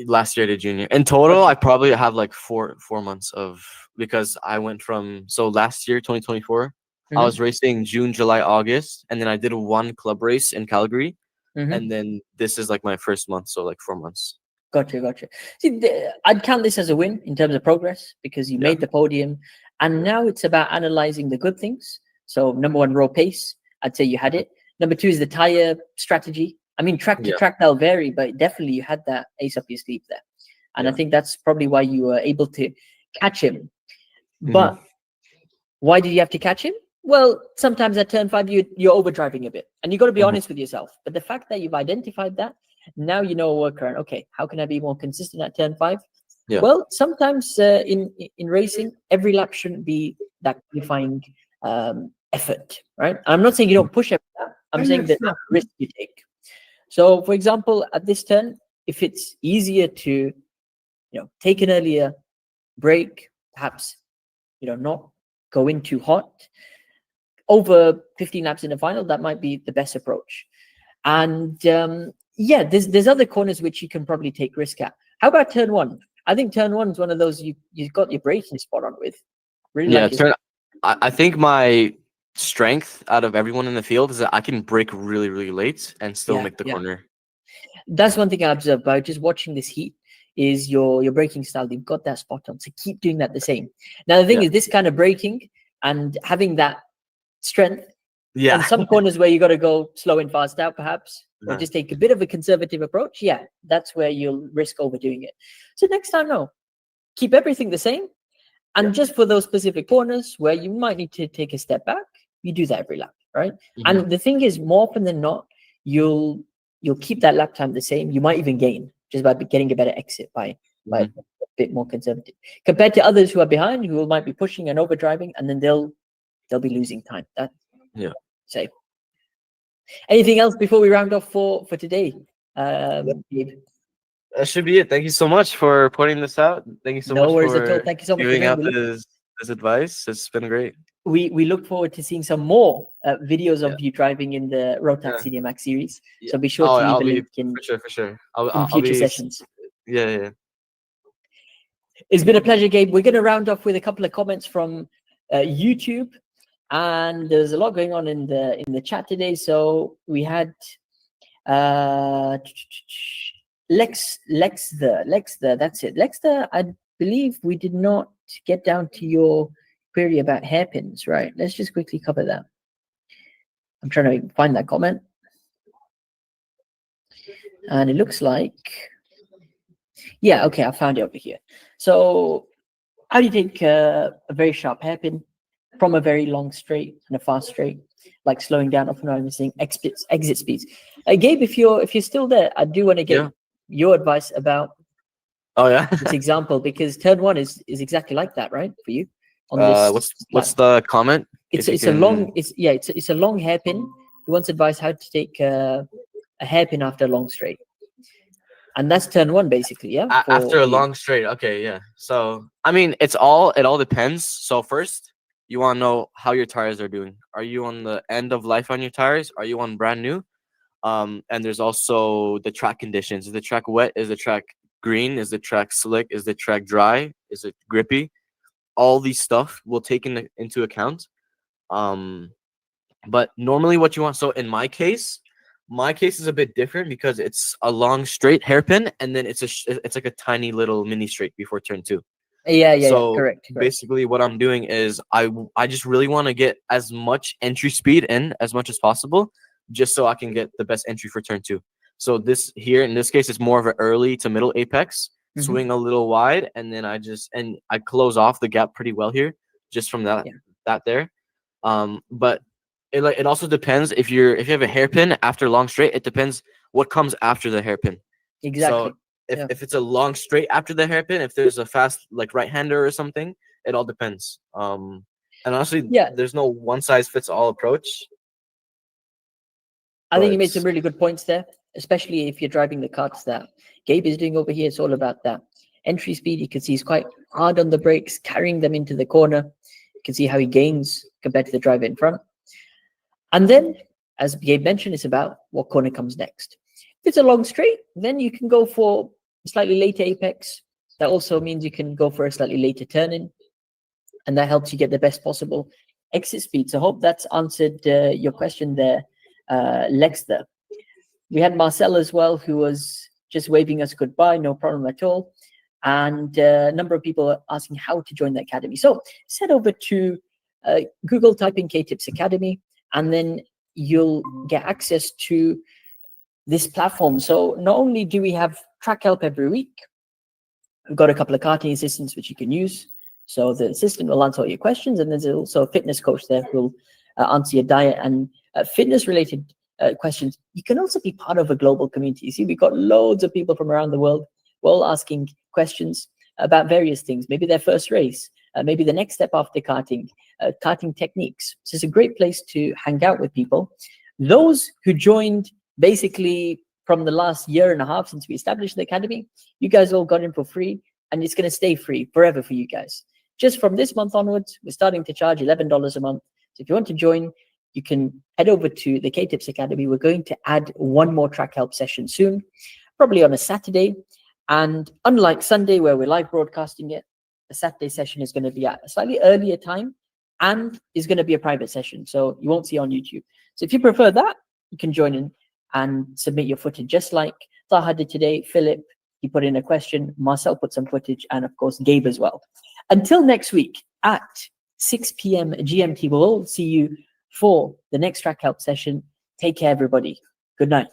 Last year I did junior. In total, I probably have like four months of, because I went from, so last year, 2024, I was racing June, July, August, and then I did one club race in Calgary. And then this is like my first month, so like 4 months. Gotcha. See, I'd count this as a win in terms of progress because you made the podium, and now it's about analyzing the good things. So number one, raw pace. I'd say you had it. Number two is the tire strategy. I mean, track to track they'll vary, but definitely you had that ace up your sleeve there, and I think that's probably why you were able to catch him. But why did you have to catch him? Well, sometimes at turn 5 you're overdriving a bit, and you got to be honest with yourself. But the fact that you've identified that, now you know a workaround. Okay, how can I be more consistent at turn 5? Yeah. Well, sometimes in racing, every lap shouldn't be that qualifying effort, right? I'm not saying you don't push every lap. I'm saying that risk you take. So, for example, at this turn, if it's easier to, take an earlier break, perhaps, not go in too hot. Over 15 laps in the final, that might be the best approach. And there's other corners which you can probably take risk at. How about turn 1? I think turn 1 is one of those you've got your braking spot on with. Really I think my strength out of everyone in the field is that I can brake really, really late and still make the corner. That's one thing I observed by just watching this heat is your braking style. You've got that spot on, so keep doing that the same. Now the thing is, this kind of braking and having that strength on some corners where you got to go slow and fast out, perhaps or just take a bit of a conservative approach, yeah, that's where you'll risk overdoing it. So next time, no, keep everything the same. And just for those specific corners where you might need to take a step back, you do that every lap, right? And the thing is, more often than not, you'll keep that lap time the same. You might even gain just by getting a better exit by a bit more conservative, compared to others who are behind, who might be pushing and overdriving, and then they'll be losing time. That say. Anything else before we round off for today, Gabe? That should be it. Thank you so much for pointing this out. Thank you so much No worries for at all. Thank you so much for giving out joining. this advice. It's been great. We look forward to seeing some more videos of you driving in the Rotax CDM Max series. So be sure to leave a link in for sure. in future sessions. Yeah. It's been a pleasure, Gabe. We're going to round off with a couple of comments from YouTube, and there's a lot going on in the chat today. So we had Lexter. That's it. Lexter, I believe we did not get down to your query about hairpins, right? Let's just quickly cover that. I'm trying to find that comment, and it looks like, yeah, okay, I found it over here. So how do you take a very sharp hairpin from a very long straight and a fast straight, like slowing down, optimizing exit speeds? Gabe, if you're still there, I do want to get your advice about this example, because turn one is exactly like that, right, for you? On this what's the comment? It's a long hairpin. He wants advice how to take a hairpin after a long straight, and that's turn one basically. Yeah, after a long straight. Okay, yeah. So I mean, it all depends. So first, you want to know how your tires are doing. Are you on the end of life on your tires? Are you on brand new? And there's also the track conditions. Is the track wet? Is the track green? Is the track slick? Is the track dry? Is it grippy? All these stuff will take into account. But normally what you want, so in my case is a bit different because it's a long straight hairpin, and then it's like a tiny little mini straight before turn two. So correct. Basically what I'm doing is I just really want to get as much entry speed in as much as possible, just so I can get the best entry for turn two. So this here, in this case, it's more of an early to middle apex, swing a little wide, and then I close off the gap pretty well here, just from that there. But it also depends if you have a hairpin after long straight. It depends what comes after the hairpin. Exactly. So if it's a long straight after the hairpin, if there's a fast like right hander or something, it all depends. And honestly, there's no one size fits all approach. I think you made some really good points there, especially if you're driving the karts that Gabe is doing over here. It's all about that entry speed. You can see he's quite hard on the brakes, carrying them into the corner. You can see how he gains compared to the driver in front. And then, as Gabe mentioned, it's about what corner comes next. If it's a long straight, then you can go for a slightly later apex. That also means you can go for a slightly later turn-in, and that helps you get the best possible exit speed. So I hope that's answered your question there, Lexter. We had Marcel as well, who was just waving us goodbye, no problem at all. And a number of people are asking how to join the academy. So head over to Google, type in KTips Academy, and then you'll get access to this platform. So not only do we have track help every week, we've got a couple of karting assistants which you can use. So the assistant will answer all your questions, and there's also a fitness coach there who will answer your diet and fitness-related questions. You can also be part of a global community. You see, we've got loads of people from around the world, all asking questions about various things, maybe their first race, maybe the next step after karting, karting techniques. So it's a great place to hang out with people. Those who joined basically from the last year and a half since we established the academy, you guys all got in for free, and it's going to stay free forever for you guys. Just from this month onwards, we're starting to charge $11 a month. So if you want to join, you can head over to the KTips Academy. We're going to add one more track help session soon, probably on a Saturday. And unlike Sunday, where we're live broadcasting it, the Saturday session is going to be at a slightly earlier time and is going to be a private session. So you won't see it on YouTube. So if you prefer that, you can join in and submit your footage, just like Taha did today. Philip, he put in a question. Marcel put some footage, and of course, Gabe as well. Until next week at 6 p.m. GMT, we'll all see you for the next track help session. Take care, everybody. Good night.